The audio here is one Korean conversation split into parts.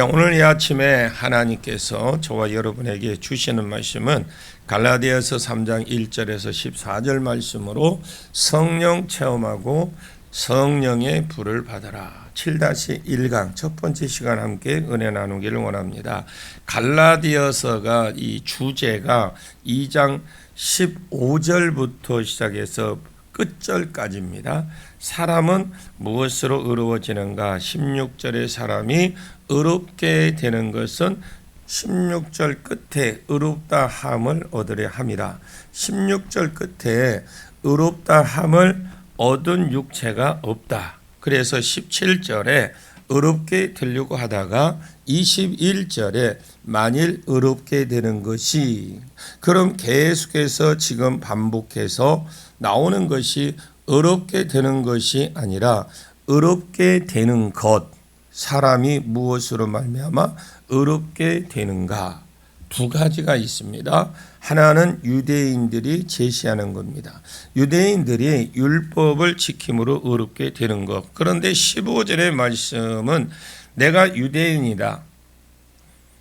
오늘 이 아침에 하나님께서 저와 여러분에게 주시는 말씀은 갈라디아서 3장 1절에서 14절 말씀으로 성령 체험하고 성령의 불을 받아라 7-1강 첫 번째 시간 함께 은혜 나누기를 원합니다. 갈라디아서가 이 주제가 2장 15절부터 시작해서 끝절까지입니다. 사람은 무엇으로 의로워지는가? 16절에 사람이 의롭게 되는 것은 16절 끝에 의롭다 함을 얻으려 함이라. 16절 끝에 의롭다 함을 얻은 육체가 없다. 그래서 17절에 의롭게 되려고 하다가 21절에 만일 의롭게 되는 것이, 그럼 계속해서 지금 반복해서 나오는 것이 의롭게 되는 것이 아니라 의롭게 되는 것, 사람이 무엇으로 말미암아 의롭게 되는가? 두 가지가 있습니다. 하나는 유대인들이 제시하는 겁니다. 유대인들이 율법을 지킴으로 의롭게 되는 것. 그런데 15절의 말씀은 내가 유대인이다.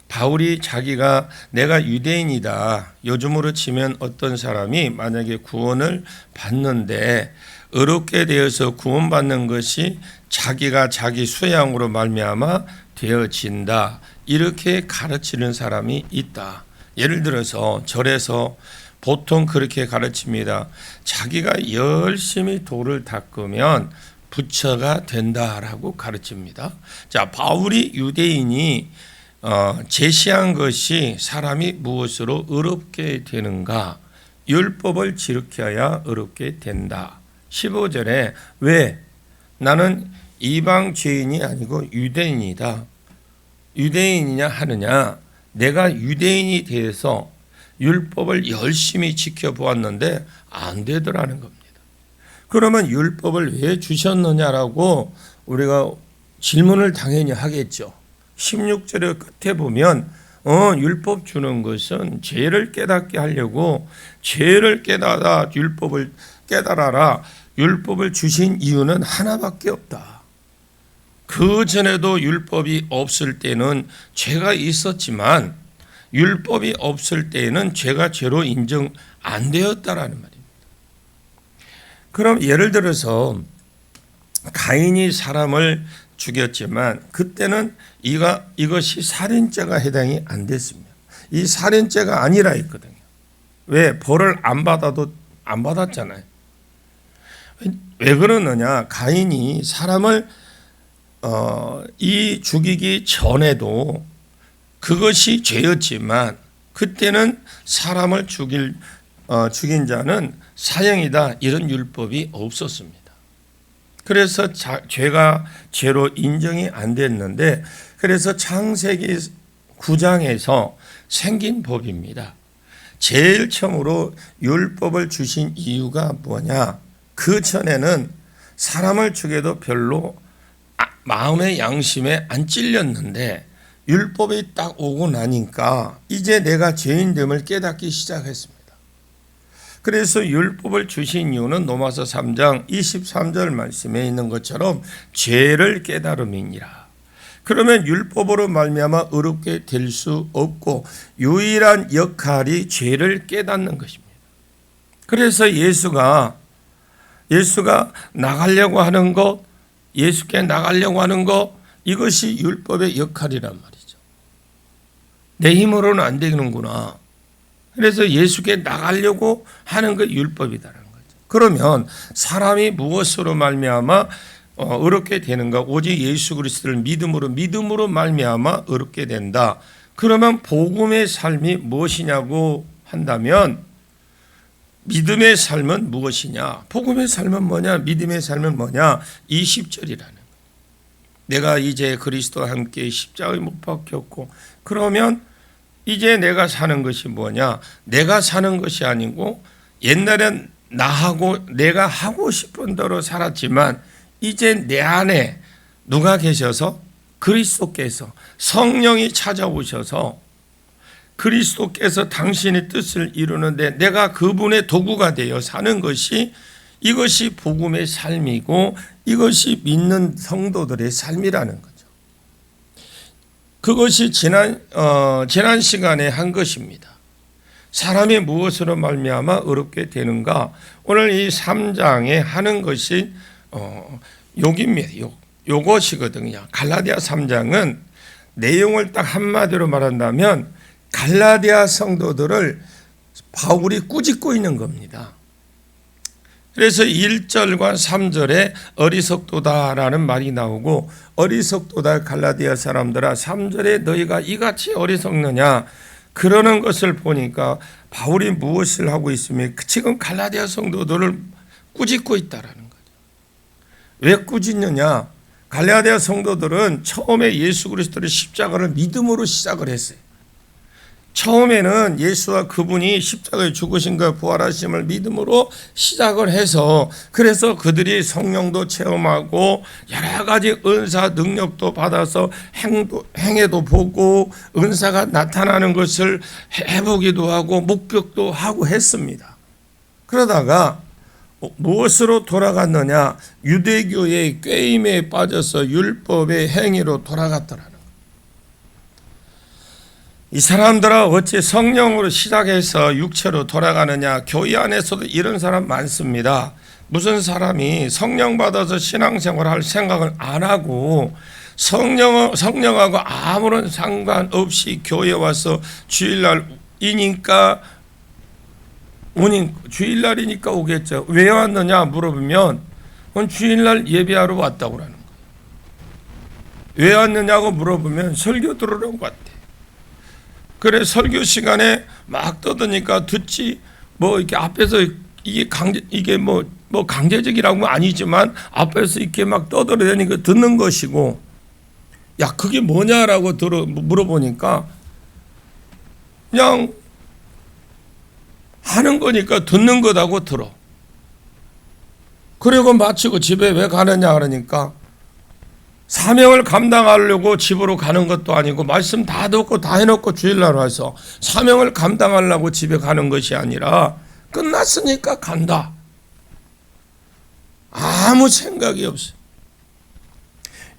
바울이 자기가 내가 유대인이다. 요즘으로 치면 어떤 사람이 만약에 구원을 받는데 의롭게 되어서 구원받는 것이 자기가 자기 수양으로 말미암아 되어진다. 이렇게 가르치는 사람이 있다. 예를 들어서 절에서 보통 그렇게 가르칩니다. 자기가 열심히 돌을 닦으면 부처가 된다라고 가르칩니다. 자, 바울이 유대인이 제시한 것이 사람이 무엇으로 의롭게 되는가? 율법을 지켜야 의롭게 된다. 15절에 왜? 나는 이방 죄인이 아니고 유대인이다. 유대인이냐 하느냐? 내가 유대인이 돼서 율법을 열심히 지켜보았는데 안 되더라는 겁니다. 그러면 율법을 왜 주셨느냐라고 우리가 질문을 당연히 하겠죠. 16절의 끝에 보면 율법 주는 것은 죄를 깨닫게 하려고, 죄를 깨달아 율법을 깨달아라. 율법을 주신 이유는 하나밖에 없다. 그 전에도 율법이 없을 때는 죄가 있었지만 율법이 없을 때에는 죄가 죄로 인정 안 되었다라는 말입니다. 그럼 예를 들어서 가인이 사람을 죽였지만 그때는 이것이 살인죄가 해당이 안 됐습니다. 이 살인죄가 아니라 했거든요. 왜? 벌을 안 받아도 안 받았잖아요. 왜 그러느냐? 가인이 사람을 죽이기 전에도 그것이 죄였지만 그때는 사람을 죽인 자는 사형이다, 이런 율법이 없었습니다. 그래서 죄가 죄로 인정이 안 됐는데, 그래서 창세기 9장에서 생긴 법입니다. 제일 처음으로 율법을 주신 이유가 뭐냐? 그 전에는 사람을 죽여도 별로 마음의 양심에 안 찔렸는데 율법이 딱 오고 나니까 이제 내가 죄인됨을 깨닫기 시작했습니다. 그래서 율법을 주신 이유는 로마서 3장 23절 말씀에 있는 것처럼 죄를 깨달음이니라. 그러면 율법으로 말미암아 의롭게 될 수 없고 유일한 역할이 죄를 깨닫는 것입니다. 그래서 예수가 나가려고 하는 것, 예수께 나가려고 하는 것, 이것이 율법의 역할이란 말이죠. 내 힘으로는 안 되는구나. 그래서 예수께 나가려고 하는 것 율법이다라는 거죠. 그러면 사람이 무엇으로 말미암아 의롭게 되는가? 오직 예수 그리스도를 믿음으로 말미암아 의롭게 된다. 그러면 복음의 삶이 무엇이냐고 한다면 믿음의 삶은 무엇이냐? 복음의 삶은 뭐냐? 믿음의 삶은 뭐냐? 20절이라는 거예요. 내가 이제 그리스도와 함께 십자가에 못 박혔고, 그러면 이제 내가 사는 것이 뭐냐? 내가 사는 것이 아니고 옛날엔 내가 하고 싶은 대로 살았지만 이제 내 안에 누가 계셔서? 그리스도께서, 성령이 찾아오셔서 그리스도께서 당신의 뜻을 이루는데 내가 그분의 도구가 되어 사는 것이, 이것이 복음의 삶이고 이것이 믿는 성도들의 삶이라는 거죠. 그것이 지난 시간에 한 것입니다. 사람이 무엇으로 말미암아 어렵게 되는가? 오늘 이 3장에 하는 것이 욕입니다. 요것이거든요. 갈라디아 3장은 내용을 딱 한마디로 말한다면 갈라디아 성도들을 바울이 꾸짖고 있는 겁니다. 그래서 1절과 3절에 어리석도다라는 말이 나오고, 어리석도다 갈라디아 사람들아 3절에 너희가 이같이 어리석느냐 그러는 것을 보니까 바울이 무엇을 하고 있으면 지금 갈라디아 성도들을 꾸짖고 있다라는 거죠. 왜 꾸짖느냐? 갈라디아 성도들은 처음에 예수 그리스도의 십자가를 믿음으로 시작을 했어요. 처음에는 예수와 그분이 십자가에 죽으신가 부활하심을 믿음으로 시작을 해서, 그래서 그들이 성령도 체험하고 여러 가지 은사 능력도 받아서 행해도 보고 은사가 나타나는 것을 해보기도 하고 목격도 하고 했습니다. 그러다가 무엇으로 돌아갔느냐? 유대교의 꾀임에 빠져서 율법의 행위로 돌아갔더라는 거예요. 이 사람들아 어찌 성령으로 시작해서 육체로 돌아가느냐? 교회 안에서도 이런 사람 많습니다. 무슨 사람이 성령 받아서 신앙생활 할 생각을 안 하고 성령하고 아무런 상관없이 교회 와서 주일날이니까 오겠죠. 왜 왔느냐 물어보면 주일날 예배하러 왔다고 하는 거예요. 왜 왔느냐고 물어보면 설교 들으러 왔대. 그래 설교 시간에 막 떠드니까 듣지, 뭐 이렇게 앞에서 이게 강제적이라고 아니지만 앞에서 이렇게 막 떠들어대니까 듣는 것이고, 야 그게 뭐냐라고 물어보니까 그냥 하는 거니까 듣는 거다고 들어. 그리고 마치고 집에 왜 가느냐 그러니까 사명을 감당하려고 집으로 가는 것도 아니고, 말씀 다 듣고 다 해놓고 주일날 와서 사명을 감당하려고 집에 가는 것이 아니라 끝났으니까 간다. 아무 생각이 없어요.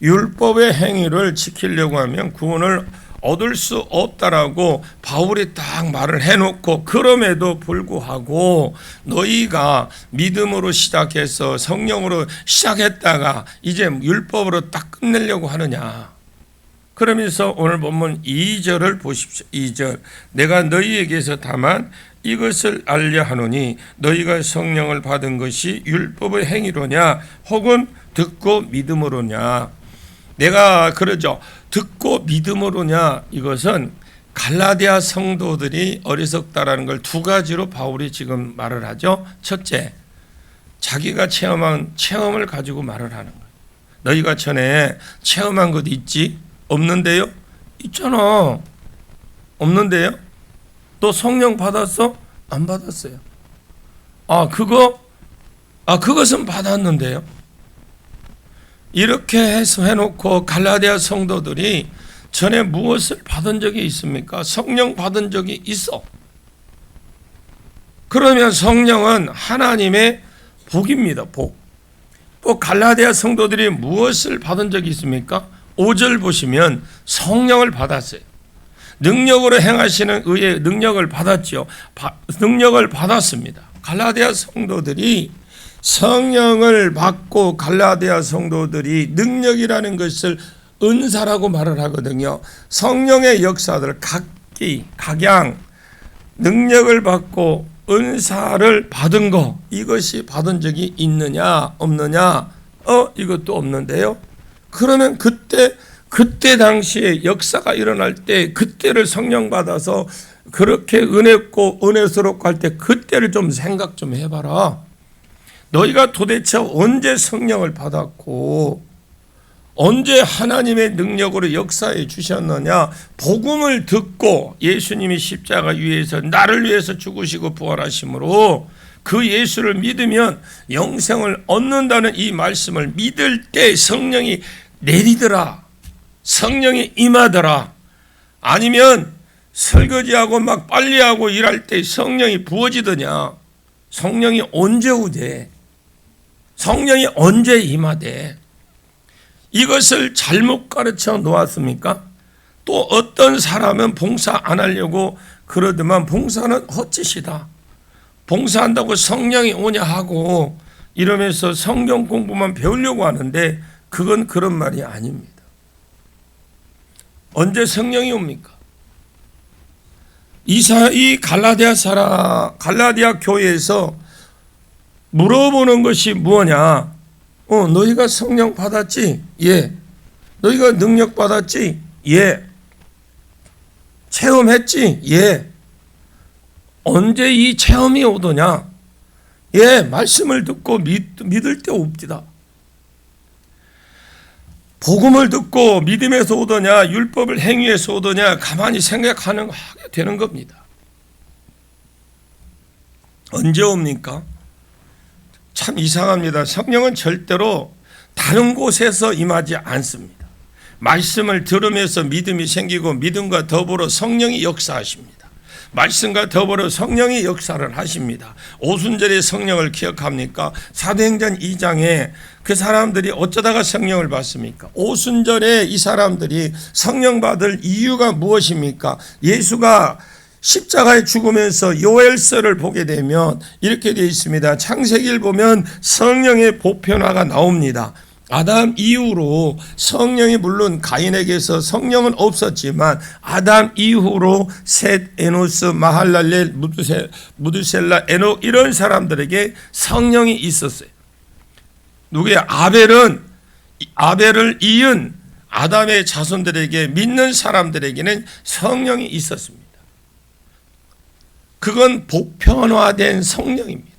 율법의 행위를 지키려고 하면 구원을 얻을 수 없다라고 바울이 딱 말을 해놓고, 그럼에도 불구하고 너희가 믿음으로 시작해서 성령으로 시작했다가 이제 율법으로 딱 끝내려고 하느냐. 그러면서 오늘 본문 2절을 보십시오. 2절. 내가 너희에게서 다만 이것을 알려 하노니 너희가 성령을 받은 것이 율법의 행위로냐 혹은 듣고 믿음으로냐. 내가 그러죠. 듣고 믿음으로냐, 이것은 갈라디아 성도들이 어리석다라는 걸 두 가지로 바울이 지금 말을 하죠. 첫째, 자기가 체험한 체험을 가지고 말을 하는 거예요. 너희가 전에 체험한 것 있지? 없는데요? 있잖아. 없는데요? 또 성령 받았어? 안 받았어요. 그것은 받았는데요. 이렇게 해서 해놓고 갈라디아 성도들이 전에 무엇을 받은 적이 있습니까? 성령 받은 적이 있어. 그러면 성령은 하나님의 복입니다. 복. 또 갈라디아 성도들이 무엇을 받은 적이 있습니까? 5절 보시면 성령을 받았어요. 능력으로 행하시는 의의 능력을 받았죠. 능력을 받았습니다. 갈라디아 성도들이 성령을 받고, 갈라디아 성도들이 능력이라는 것을 은사라고 말을 하거든요. 성령의 역사들 각양 능력을 받고 은사를 받은 거, 이것이 받은 적이 있느냐 없느냐? 이것도 없는데요. 그러면 그때 당시에 역사가 일어날 때 그때를 성령 받아서 그렇게 은혜고 은혜스럽고 할 때 그때를 좀 생각 좀 해봐라. 너희가 도대체 언제 성령을 받았고 언제 하나님의 능력으로 역사해 주셨느냐? 복음을 듣고 예수님이 십자가 위에서 나를 위해서 죽으시고 부활하심으로 그 예수를 믿으면 영생을 얻는다는 이 말씀을 믿을 때 성령이 내리더라. 성령이 임하더라. 아니면 설거지하고 막 빨리하고 일할 때 성령이 부어지더냐? 성령이 언제 오대? 성령이 언제 임하대? 이것을 잘못 가르쳐 놓았습니까? 또 어떤 사람은 봉사 안 하려고 그러더만 봉사는 헛짓이다. 봉사한다고 성령이 오냐 하고 이러면서 성경 공부만 배우려고 하는데 그건 그런 말이 아닙니다. 언제 성령이 옵니까? 이 갈라디아 교회에서 물어보는 것이 무엇냐? 너희가 성령 받았지? 예. 너희가 능력 받았지? 예. 체험했지? 예. 언제 이 체험이 오더냐? 예, 말씀을 듣고 믿을 때 옵니다. 복음을 듣고 믿음에서 오더냐, 율법을 행위해서 오더냐, 가만히 생각하게 되는 겁니다. 언제 옵니까? 참 이상합니다. 성령은 절대로 다른 곳에서 임하지 않습니다. 말씀을 들으면서 믿음이 생기고 믿음과 더불어 성령이 역사하십니다. 말씀과 더불어 성령이 역사를 하십니다. 오순절의 성령을 기억합니까? 사도행전 2장에 그 사람들이 어쩌다가 성령을 받습니까? 오순절에 이 사람들이 성령 받을 이유가 무엇입니까? 예수가 십자가에 죽으면서 요엘서를 보게 되면 이렇게 되어 있습니다. 창세기를 보면 성령의 보편화가 나옵니다. 아담 이후로 성령이 물론 가인에게서 성령은 없었지만 아담 이후로 셋, 에노스, 마할랄렐, 무드셀라, 에녹 이런 사람들에게 성령이 있었어요. 누구야? 아벨을 이은 아담의 자손들에게 믿는 사람들에게는 성령이 있었습니다. 그건 보편화된 성령입니다.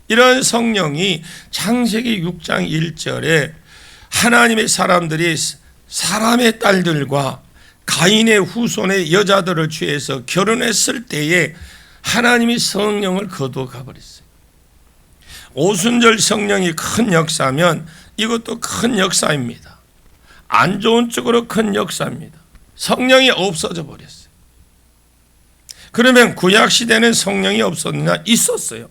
이런 성령이 창세기 6장 1절에 하나님의 사람들이 사람의 딸들과 가인의 후손의 여자들을 취해서 결혼했을 때에 하나님이 성령을 거두어가 버렸어요. 오순절 성령이 큰 역사면 이것도 큰 역사입니다. 안 좋은 쪽으로 큰 역사입니다. 성령이 없어져 버렸어요. 그러면 구약시대는 성령이 없었느냐? 있었어요.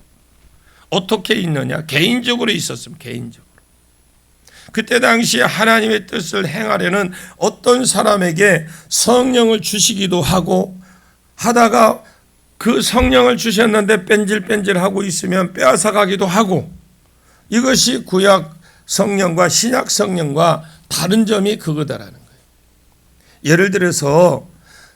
어떻게 있느냐? 개인적으로 있었습니다. 개인적으로. 그때 당시에 하나님의 뜻을 행하려는 어떤 사람에게 성령을 주시기도 하고 하다가 그 성령을 주셨는데 뺀질뺀질하고 있으면 빼앗아가기도 하고, 이것이 구약 성령과 신약 성령과 다른 점이 그거다라는 거예요. 예를 들어서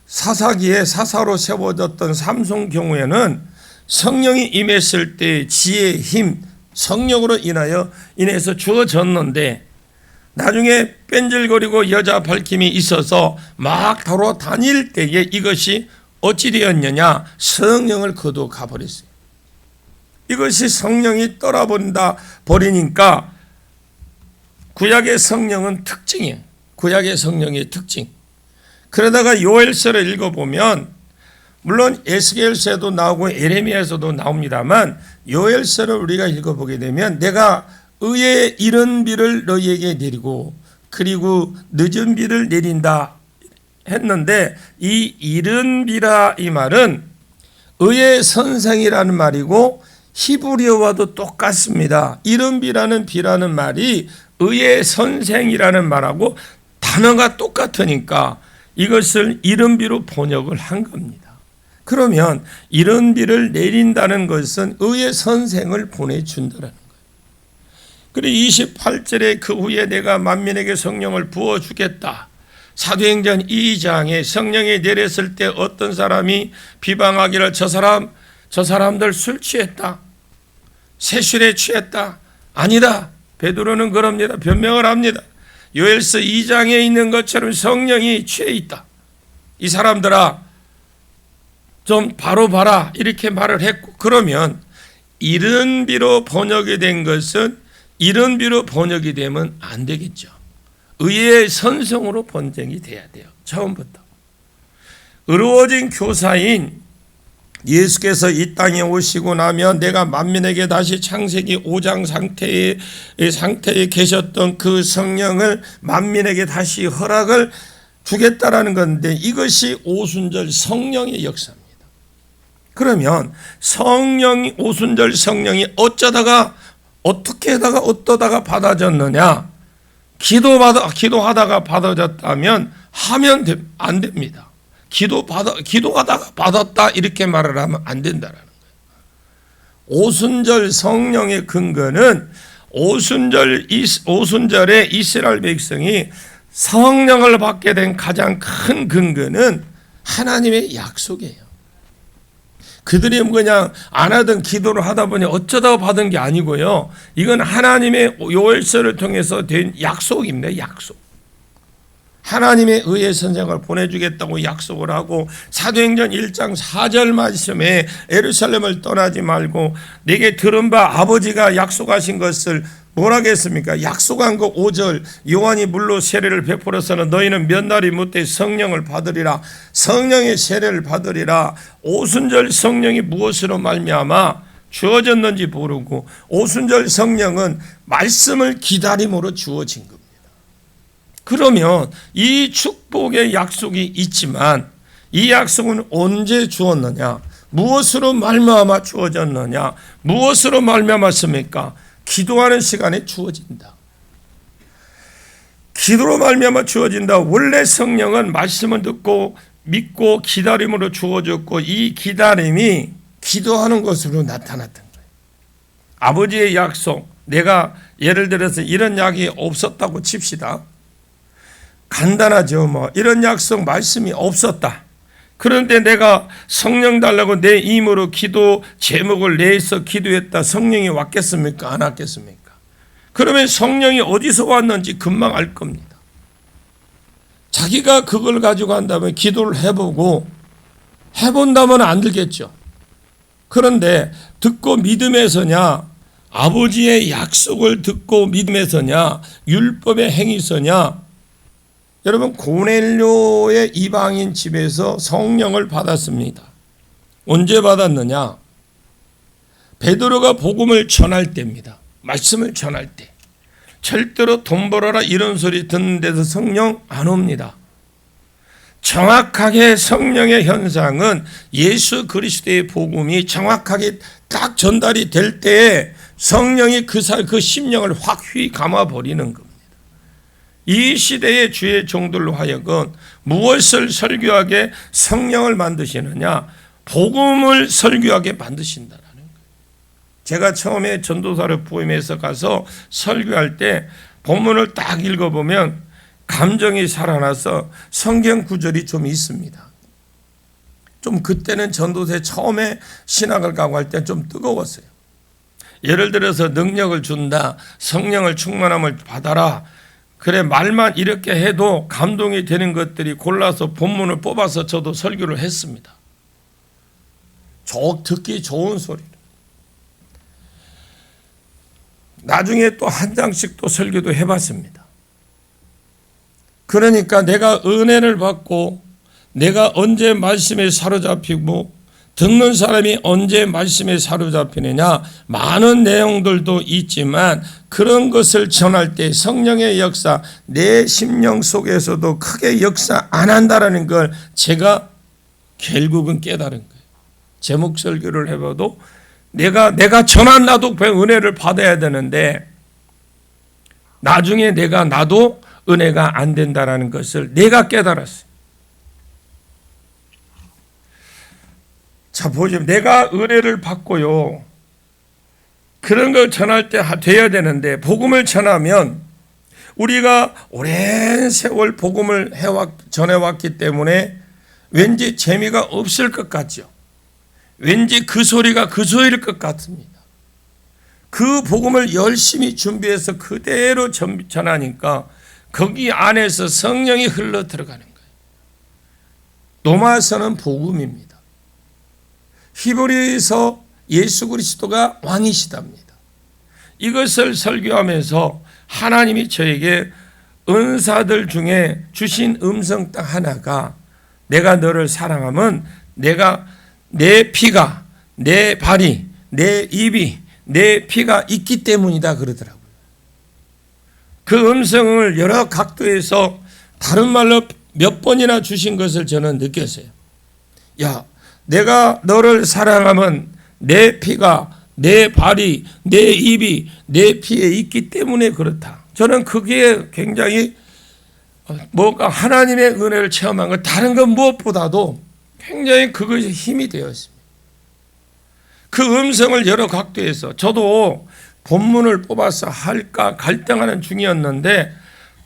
사사기에 사사로 세워졌던 삼손 경우에는 성령이 임했을 때 지혜의 힘, 성령으로 인해서 주어졌는데 나중에 뺀질거리고 여자 밝힘이 있어서 막 다닐 때에 이것이 어찌 되었느냐? 성령을 거두어 가버렸어요. 이것이 성령이 버리니까 구약의 성령은 특징이에요. 구약의 성령의 특징. 그러다가 요엘서를 읽어보면 물론 에스겔서에도 나오고 에레미야에서도 나옵니다만 요엘서를 우리가 읽어보게 되면 내가 의의 이른 비를 너희에게 내리고 그리고 늦은 비를 내린다 했는데 이 이른 비라 이 말은 의의 선생이라는 말이고 히브리어와도 똑같습니다. 이른 비라는 말이 의의 선생이라는 말하고 단어가 똑같으니까 이것을 이른 비로 번역을 한 겁니다. 그러면 이런 비를 내린다는 것은 의의 선생을 보내준다는 거예요. 그리고 28절에 그 후에 내가 만민에게 성령을 부어주겠다. 사도행전 2장에 성령이 내렸을 때 어떤 사람이 비방하기를 저 사람들 술 취했다. 세술에 취했다. 아니다. 베드로는 그럽니다. 변명을 합니다. 요엘서 2장에 있는 것처럼 성령이 취해 있다. 이 사람들아 좀 바로 봐라 이렇게 말을 했고, 그러면 이른 비로 번역이 된 것은 이른 비로 번역이 되면 안 되겠죠. 의의 선성으로 번역이 돼야 돼요. 처음부터. 의로워진 교사인 예수께서 이 땅에 오시고 나면 내가 만민에게 다시 창세기 5장 상태에 계셨던 그 성령을 만민에게 다시 허락을 주겠다라는 건데 이것이 오순절 성령의 역사입니다. 그러면 오순절 성령이 어쩌다가 받아졌느냐? 기도하다가 받아졌다면 하면 안 됩니다. 기도하다가 받았다 이렇게 말을 하면 안 된다라는 거예요. 오순절 성령의 근거는 오순절에 이스라엘 백성이 성령을 받게 된 가장 큰 근거는 하나님의 약속이에요. 그들이 그냥 안 하던 기도를 하다 보니 어쩌다 받은 게 아니고요. 이건 하나님의 요엘서를 통해서 된 약속입니다. 약속. 하나님의 의의 선생을 보내주겠다고 약속을 하고 사도행전 1장 4절 말씀에 예루살렘을 떠나지 말고 내게 들은 바 아버지가 약속하신 것을 뭐라겠습니까? 약속한 거 5절 요한이 물로 세례를 베풀어서는 너희는 몇 날이 못돼 성령을 받으리라. 성령의 세례를 받으리라. 오순절 성령이 무엇으로 말미암아 주어졌는지 모르고 오순절 성령은 말씀을 기다림으로 주어진 겁니다. 그러면 이 축복의 약속이 있지만 이 약속은 언제 주었느냐? 무엇으로 말미암아 주어졌느냐? 무엇으로 말미암았습니까? 기도하는 시간에 주어진다. 기도로 말미암아 주어진다. 원래 성령은 말씀을 듣고 믿고 기다림으로 주어졌고 이 기다림이 기도하는 것으로 나타났던 거예요. 아버지의 약속, 내가 예를 들어서 이런 약이 없었다고 칩시다. 간단하죠. 이런 약속 말씀이 없었다. 그런데 내가 성령 달라고 내 힘으로 기도 제목을 내서 기도했다. 성령이 왔겠습니까? 안 왔겠습니까? 그러면 성령이 어디서 왔는지 금방 알 겁니다. 자기가 그걸 가지고 한다면 기도를 해본다면 안 되겠죠. 그런데 듣고 믿음에서냐, 아버지의 약속을 듣고 믿음에서냐, 율법의 행위서냐. 여러분, 고넬료의 이방인 집에서 성령을 받았습니다. 언제 받았느냐? 베드로가 복음을 전할 때입니다. 말씀을 전할 때. 절대로 돈 벌어라 이런 소리 듣는 데서 성령 안 옵니다. 정확하게 성령의 현상은 예수 그리스도의 복음이 정확하게 딱 전달이 될 때에 성령이 그 심령을 확 휘 감아버리는 겁니다. 이 시대의 주의 종들로 하여금 무엇을 설교하게 성령을 만드시느냐? 복음을 설교하게 만드신다라는 거예요. 제가 처음에 전도사를 부임해서 가서 설교할 때 본문을 딱 읽어보면 감정이 살아나서 성경 구절이 좀 있습니다. 좀 그때는 전도사에 처음에 신학을 가고 할 때 좀 뜨거웠어요. 예를 들어서 능력을 준다, 성령을 충만함을 받아라. 그래 말만 이렇게 해도 감동이 되는 것들이 골라서 본문을 뽑아서 저도 설교를 했습니다. 듣기 좋은 소리를. 나중에 또 한 장씩 또 설교도 해봤습니다. 그러니까 내가 은혜를 받고 내가 언제 말씀에 사로잡히고 듣는 사람이 언제 말씀에 사로잡히느냐, 많은 내용들도 있지만 그런 것을 전할 때 성령의 역사, 내 심령 속에서도 크게 역사 안 한다라는 걸 제가 결국은 깨달은 거예요. 제목 설교를 해봐도 내가 전한 나도 은혜를 받아야 되는데 나중에 나도 은혜가 안 된다라는 것을 내가 깨달았어요. 자, 보시면 내가 은혜를 받고요. 그런 걸 전할 때 돼야 되는데 복음을 전하면 우리가 오랜 세월 복음을 전해왔기 때문에 왠지 재미가 없을 것 같죠. 왠지 그 소리가 그 소리일 것 같습니다. 그 복음을 열심히 준비해서 그대로 전하니까 거기 안에서 성령이 흘러 들어가는 거예요. 로마서는 복음입니다. 히브리서 예수 그리스도가 왕이시답니다. 이것을 설교하면서 하나님이 저에게 은사들 중에 주신 음성 딱 하나가 내가 너를 사랑하면 내가 내 피가, 내 발이, 내 입이, 내 피가 있기 때문이다 그러더라고요. 그 음성을 여러 각도에서 다른 말로 몇 번이나 주신 것을 저는 느꼈어요. 야, 내가 너를 사랑하면 내 피가, 내 발이, 내 입이 내 피에 있기 때문에 그렇다. 저는 그게 굉장히 뭔가 하나님의 은혜를 체험한 것, 다른 것 무엇보다도 굉장히 그것이 힘이 되었습니다. 그 음성을 여러 각도에서 저도 본문을 뽑아서 할까 갈등하는 중이었는데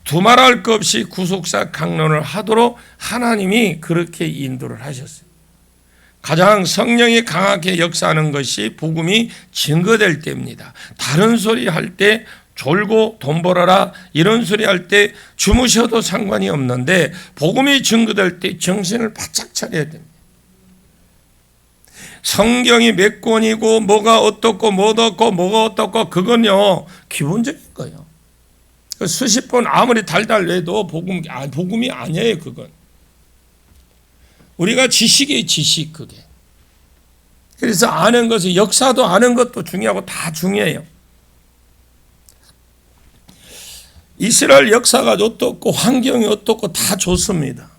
두말할 것 없이 구속사 강론을 하도록 하나님이 그렇게 인도를 하셨어요. 가장 성령이 강하게 역사하는 것이 복음이 증거될 때입니다. 다른 소리 할 때 졸고 돈 벌어라 이런 소리 할 때 주무셔도 상관이 없는데 복음이 증거될 때 정신을 바짝 차려야 됩니다. 성경이 몇 권이고 뭐가 어떻고 뭐가 어떻고 그건요 기본적인 거예요. 수십 번 아무리 달달 외도 복음이 아니에요. 그건 우리가 지식이에요. 지식 그게. 그래서 아는 것은 역사도 아는 것도 중요하고 다 중요해요. 이스라엘 역사가 어떻고 환경이 어떻고 다 좋습니다.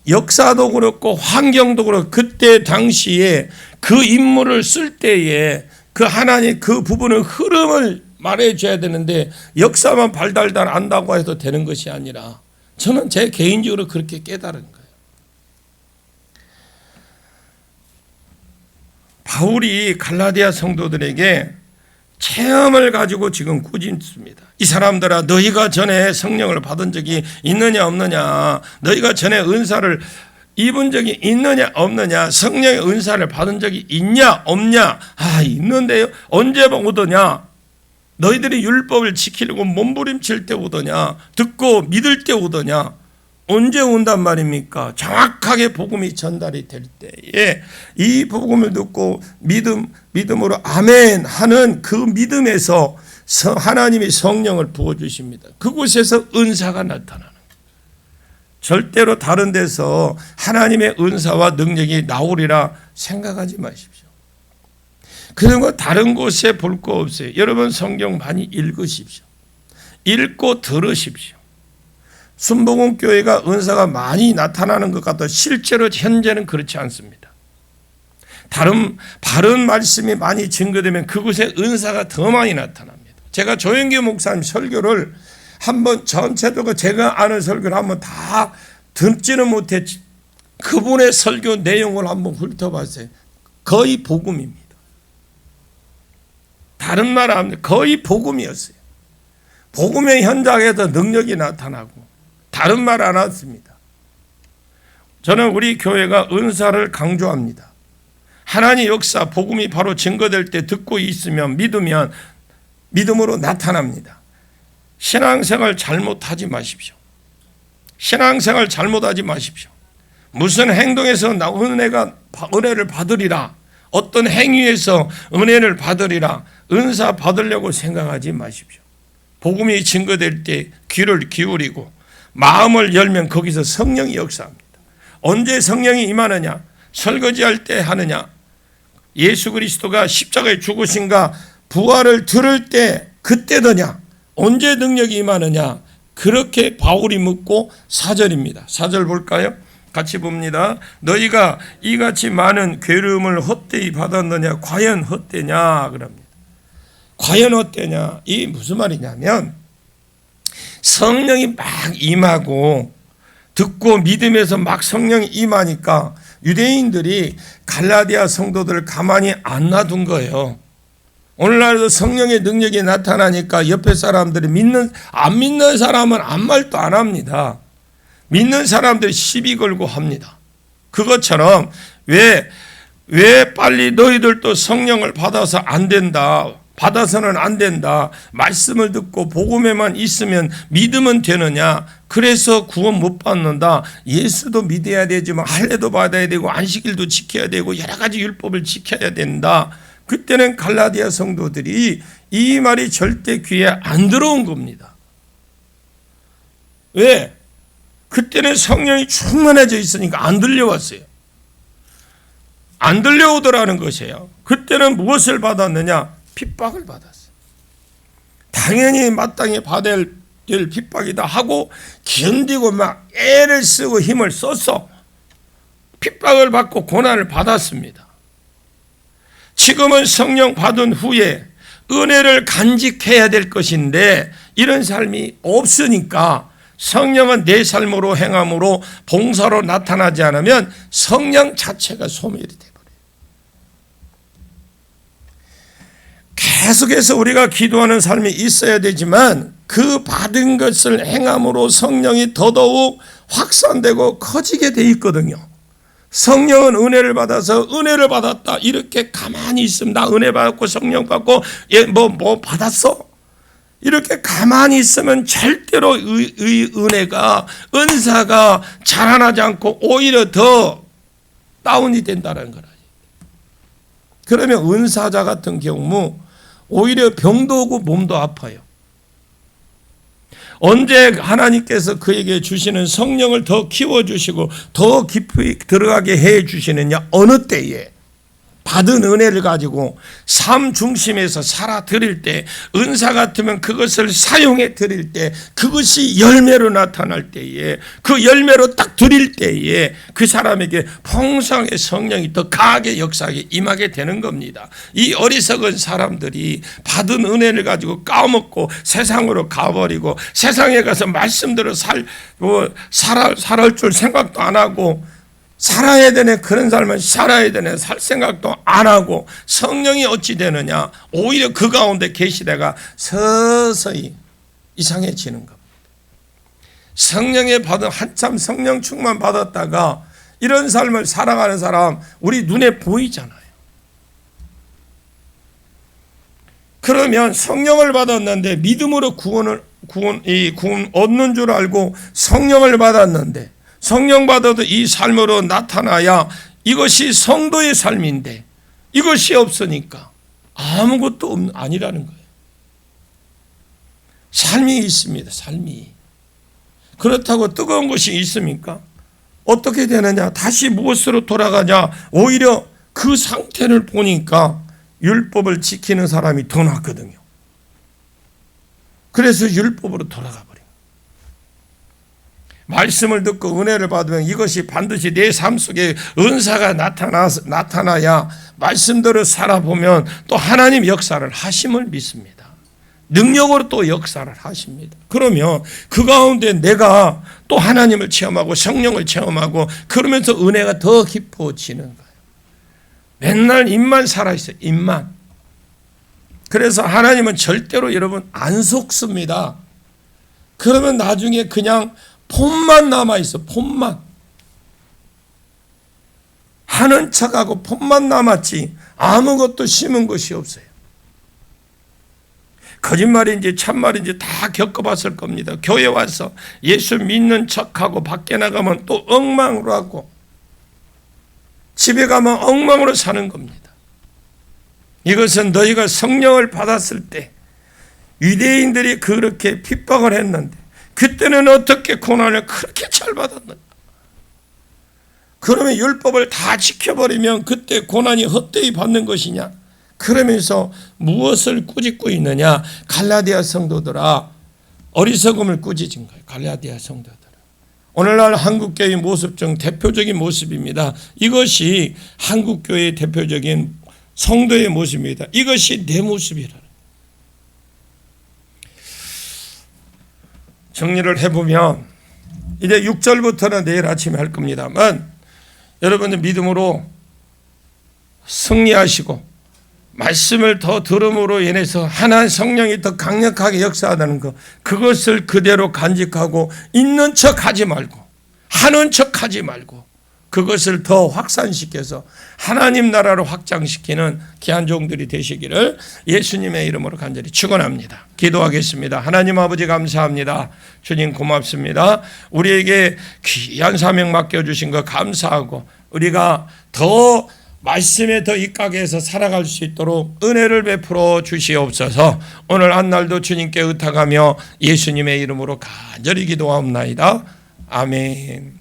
역사도 그렇고 환경도 그렇고 그때 당시에 그 인물을 쓸 때에 그 하나님 그 부분의 흐름을 말해줘야 되는데 역사만 발달달 안다고 해도 되는 것이 아니라 저는 제 개인적으로 그렇게 깨달은 거예요. 바울이 갈라디아 성도들에게 체험을 가지고 지금 꾸짖습니다. 이 사람들아 너희가 전에 성령을 받은 적이 있느냐 없느냐, 너희가 전에 은사를 입은 적이 있느냐 없느냐, 성령의 은사를 받은 적이 있냐 없냐. 있는데요. 언제 오더냐? 너희들이 율법을 지키려고 몸부림칠 때 오더냐? 듣고 믿을 때 오더냐? 언제 온단 말입니까? 정확하게 복음이 전달이 될 때에 이 복음을 듣고 믿음으로 아멘 하는 그 믿음에서 하나님이 성령을 부어주십니다. 그곳에서 은사가 나타나는 거예요. 절대로 다른 데서 하나님의 은사와 능력이 나오리라 생각하지 마십시오. 그런 거 다른 곳에 볼 거 없어요. 여러분 성경 많이 읽으십시오. 읽고 들으십시오. 순복음 교회가 은사가 많이 나타나는 것 같아도 실제로 현재는 그렇지 않습니다. 바른 말씀이 많이 증거되면 그곳에 은사가 더 많이 나타납니다. 제가 조영기 목사님 설교를 한번 전체적으로 제가 아는 설교를 한번 다 듣지는 못했지 그분의 설교 내용을 한번 훑어봤어요. 거의 복음입니다. 다른 말 하면 거의 복음이었어요. 복음의 현장에서 능력이 나타나고 다른 말 안 했습니다. 저는 우리 교회가 은사를 강조합니다. 하나님 역사 복음이 바로 증거될 때 듣고 있으면 믿으면 믿음으로 나타납니다. 신앙생활 잘못하지 마십시오. 신앙생활 잘못하지 마십시오. 무슨 행동에서 은혜를 받으리라, 어떤 행위에서 은혜를 받으리라, 은사 받으려고 생각하지 마십시오. 복음이 증거될 때 귀를 기울이고 마음을 열면 거기서 성령이 역사합니다. 언제 성령이 임하느냐? 설거지할 때 하느냐? 예수 그리스도가 십자가에 죽으신가 부활을 들을 때 그때더냐? 언제 능력이 임하느냐? 그렇게 바울이 묻고 4절입니다. 4절 볼까요? 같이 봅니다. 너희가 이같이 많은 괴로움을 헛되이 받았느냐? 과연 헛되냐? 그럽니다. 과연 헛되냐? 이 무슨 말이냐면 성령이 막 임하고 듣고 믿음에서 막 성령이 임하니까 유대인들이 갈라디아 성도들을 가만히 안 놔둔 거예요. 오늘날도 성령의 능력이 나타나니까 옆에 사람들이 안 믿는 사람은 아무 말도 안 합니다. 믿는 사람들이 시비 걸고 합니다. 그것처럼 왜 빨리 너희들도 성령을 받아서 안 된다. 받아서는 안 된다. 말씀을 듣고 복음에만 있으면 믿으면 되느냐. 그래서 구원 못 받는다. 예수도 믿어야 되지만 할례도 받아야 되고 안식일도 지켜야 되고 여러 가지 율법을 지켜야 된다. 그때는 갈라디아 성도들이 이 말이 절대 귀에 안 들어온 겁니다. 왜? 그때는 성령이 충만해져 있으니까 안 들려왔어요. 안 들려오더라는 것이에요. 그때는 무엇을 받았느냐? 핍박을 받았어요. 당연히 마땅히 받아야 될 핍박이다 하고 견디고 막 애를 쓰고 힘을 써서 핍박을 받고 고난을 받았습니다. 지금은 성령 받은 후에 은혜를 간직해야 될 것인데 이런 삶이 없으니까 성령은 내 삶으로 행함으로 봉사로 나타나지 않으면 성령 자체가 소멸이 돼버려요. 계속해서 우리가 기도하는 삶이 있어야 되지만 그 받은 것을 행함으로 성령이 더더욱 확산되고 커지게 돼 있거든요. 성령은 은혜를 받아서 은혜를 받았다 이렇게 가만히 있으면 나 은혜 받았고 성령 받고 뭐 받았어? 이렇게 가만히 있으면 절대로 은혜가 은사가 자라나지 않고 오히려 더 다운이 된다는 거라. 그러면 은사자 같은 경우 오히려 병도 오고 몸도 아파요. 언제 하나님께서 그에게 주시는 성령을 더 키워주시고 더 깊이 들어가게 해주시느냐? 어느 때에 받은 은혜를 가지고 삶 중심에서 살아 드릴 때, 은사 같으면 그것을 사용해 드릴 때, 그것이 열매로 나타날 때에, 그 열매로 딱 드릴 때에 그 사람에게 풍성의 성령이 더 강하게 역사하게 임하게 되는 겁니다. 이 어리석은 사람들이 받은 은혜를 가지고 까먹고 세상으로 가버리고 세상에 가서 말씀대로 살아올 줄 생각도 안 하고 살아야 되네, 그런 삶은 살아야 되네, 살 생각도 안 하고 성령이 어찌 되느냐? 오히려 그 가운데 계시다가 서서히 이상해지는 겁니다. 성령의 받은 한참 성령 충만 받았다가 이런 삶을 살아가는 사람 우리 눈에 보이잖아요. 그러면 성령을 받았는데 믿음으로 구원 얻는 줄 알고 성령을 받았는데 성령 받아도 이 삶으로 나타나야 이것이 성도의 삶인데 이것이 없으니까 아무것도 아니라는 거예요. 삶이 있습니다. 삶이. 그렇다고 뜨거운 것이 있습니까? 어떻게 되느냐? 다시 무엇으로 돌아가냐? 오히려 그 상태를 보니까 율법을 지키는 사람이 더 낫거든요. 그래서 율법으로 돌아가 버려요. 말씀을 듣고 은혜를 받으면 이것이 반드시 내 삶 속에 은사가 나타나야 말씀대로 살아보면 또 하나님 역사를 하심을 믿습니다. 능력으로 또 역사를 하십니다. 그러면 그 가운데 내가 또 하나님을 체험하고 성령을 체험하고 그러면서 은혜가 더 깊어지는 거예요. 맨날 입만 살아있어요. 입만. 그래서 하나님은 절대로 여러분 안 속습니다. 그러면 나중에 그냥 폼만 남아있어. 폼만. 하는 척하고 폼만 남았지 아무것도 심은 것이 없어요. 거짓말인지 참말인지 다 겪어봤을 겁니다. 교회 와서 예수 믿는 척하고 밖에 나가면 또 엉망으로 하고 집에 가면 엉망으로 사는 겁니다. 이것은 너희가 성령을 받았을 때 유대인들이 그렇게 핍박을 했는데 그때는 어떻게 고난을 그렇게 잘 받았는가? 그러면 율법을 다 지켜버리면 그때 고난이 헛되이 받는 것이냐? 그러면서 무엇을 꾸짖고 있느냐? 갈라디아 성도들아, 어리석음을 꾸짖은 거예요. 갈라디아 성도들아. 오늘날 한국교회의 모습 중 대표적인 모습입니다. 이것이 한국교회의 대표적인 성도의 모습입니다. 이것이 내 모습이라. 정리를 해보면 이제 6절부터는 내일 아침에 할 겁니다만 여러분들 믿음으로 승리하시고 말씀을 더 들음으로 인해서 하나님 성령이 더 강력하게 역사하다는 것, 그것을 그대로 간직하고 있는 척 하지 말고 하는 척 하지 말고 그것을 더 확산시켜서 하나님 나라를 확장시키는 귀한 종들이 되시기를 예수님의 이름으로 간절히 축원합니다. 기도하겠습니다. 하나님 아버지 감사합니다. 주님 고맙습니다. 우리에게 귀한 사명 맡겨주신 거 감사하고 우리가 더 말씀에 더 입각해서 살아갈 수 있도록 은혜를 베풀어 주시옵소서. 오늘 한날도 주님께 의탁하며 예수님의 이름으로 간절히 기도하옵나이다. 아멘.